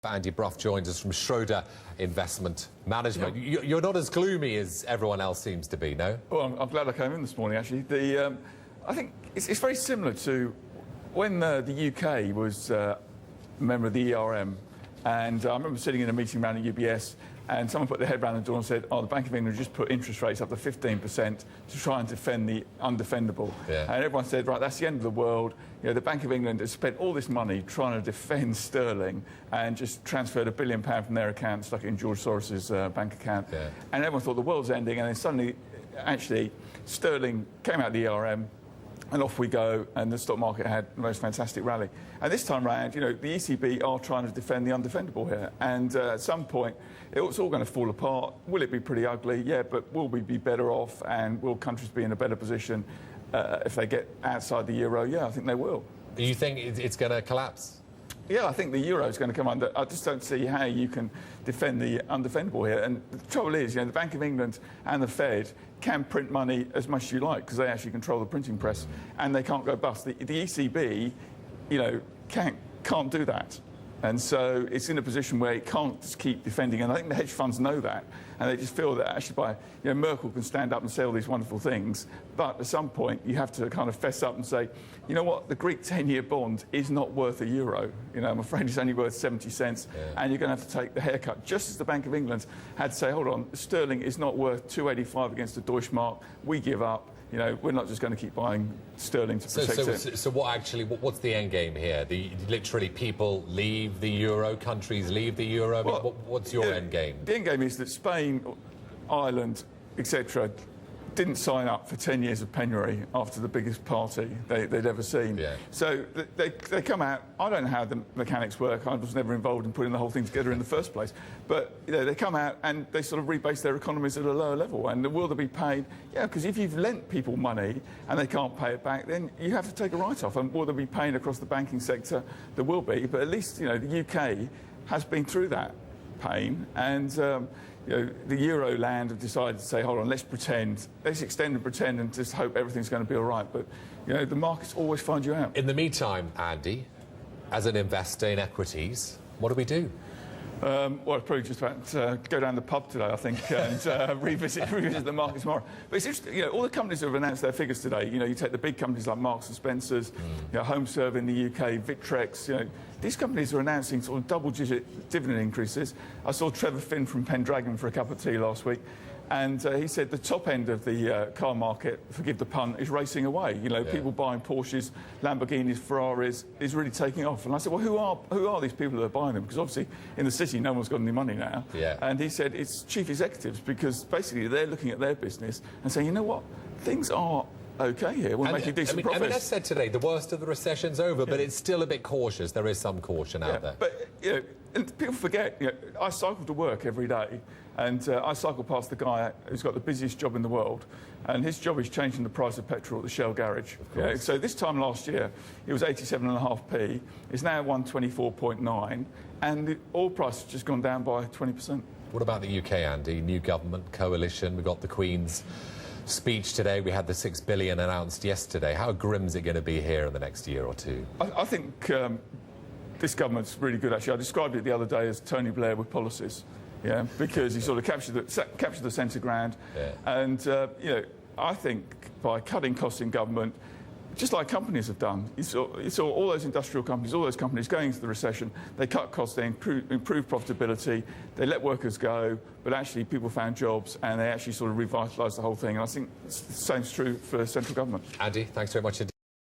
Andy Brough joins us from Schroder Investment Management. Yeah. You're not as gloomy as everyone else seems to be, no? Well, I'm glad I came in this morning, actually. I think it's very similar to when the UK was a member of the ERM, and I remember sitting in a meeting around at UBS, and someone put their head around the door and said, oh, the Bank of England just put interest rates up to 15% to try and defend the undefendable. Yeah. And everyone said, right, that's the end of the world. You know, the Bank of England has spent all this money trying to defend sterling and just transferred £1 billion from their account, stuck it in George Soros's bank account. Yeah. And everyone thought the world's ending, and then suddenly, actually, sterling came out of the ERM, and off we go, and the stock market had the most fantastic rally. And this time round, you know, the ECB are trying to defend the undefendable here. And at some point, it's all going to fall apart. Will it be pretty ugly? Yeah, but will we be better off? And will countries be in a better position if they get outside the euro? Yeah, I think they will. Do you think it's going to collapse? Yeah, I think the euro is going to come under. I just don't see how you can defend the undefendable here. And the trouble is, you know, the Bank of England and the Fed can print money as much as you like because they actually control the printing press, and they can't go bust. The ECB, you know, can't do that. And so it's in a position where it can't just keep defending. And I think the hedge funds know that. And they just feel that actually Merkel can stand up and say all these wonderful things. But at some point, you have to kind of fess up and say, you know what, the Greek 10-year bond is not worth €1. You know, I'm afraid it's only worth 70 cents. Yeah. And you're going to have to take the haircut. Just as the Bank of England had to say, hold on, sterling is not worth 285 against the Deutschmark. We give up. You know, we're not just going to keep buying sterling to protect it. So what's the end game here? Literally people leave the euro, countries leave the euro? I mean, well, what's your end game? The end game is that Spain, Ireland, etc., didn't sign up for 10 years of penury after the biggest party they'd ever seen. Yeah. So they come out. I don't know how the mechanics work. I was never involved in putting the whole thing together in the first place. But you know, they come out and they sort of rebase their economies at a lower level. And will they be paid? Yeah, because if you've lent people money and they can't pay it back, then you have to take a write-off. And will they be paying across the banking sector? There will be. But at least, you know, the UK has been through that pain. And you know, the Euro land have decided to say, hold on, let's extend and pretend and just hope everything's going to be all right. But, you know, the markets always find you out. In the meantime, Andy, as an investor in equities, what do we do? Well, I'd probably just about go down the pub today, I think, and revisit the market tomorrow. But it's interesting, you know, all the companies that have announced their figures today, you know, you take the big companies like Marks and Spencer's, you know, HomeServe in the UK, Victrex, you know, these companies are announcing sort of double-digit dividend increases. I saw Trevor Finn from Pendragon for a cup of tea last week, and he said the top end of the car market, forgive the pun, is racing away. You know, people buying Porsches, Lamborghinis, Ferraris is really taking off. And I said, well, who are these people that are buying them? Because obviously in the city, no one's got any money now. Yeah. And he said it's chief executives, because basically they're looking at their business and saying, you know what, things are okay here. We're making decent profits. I mean, I said today, the worst of the recession's over, but it's still a bit cautious. There is some caution out there. But, you know, and people forget, you know, I cycle to work every day, and I cycle past the guy who's got the busiest job in the world, and his job is changing the price of petrol at the Shell garage. Yeah? So this time last year, it was 87.5p. It's now 124.9, and the oil price has just gone down by 20%. What about the UK, Andy? New government, coalition, we've got the Queen's speech today. We had the $6 billion announced yesterday. How grim is it going to be here in the next year or two? I think this government's really good, actually. I described it the other day as Tony Blair with policies, yeah, because he sort of captured the centre ground. Yeah. And, you know, I think by cutting costs in government, just like companies have done, you saw all those industrial companies, all those companies going into the recession, they cut costs, they improved profitability, they let workers go, but actually people found jobs and they actually sort of revitalised the whole thing. And I think the same's true for central government. Andy, thanks very much indeed.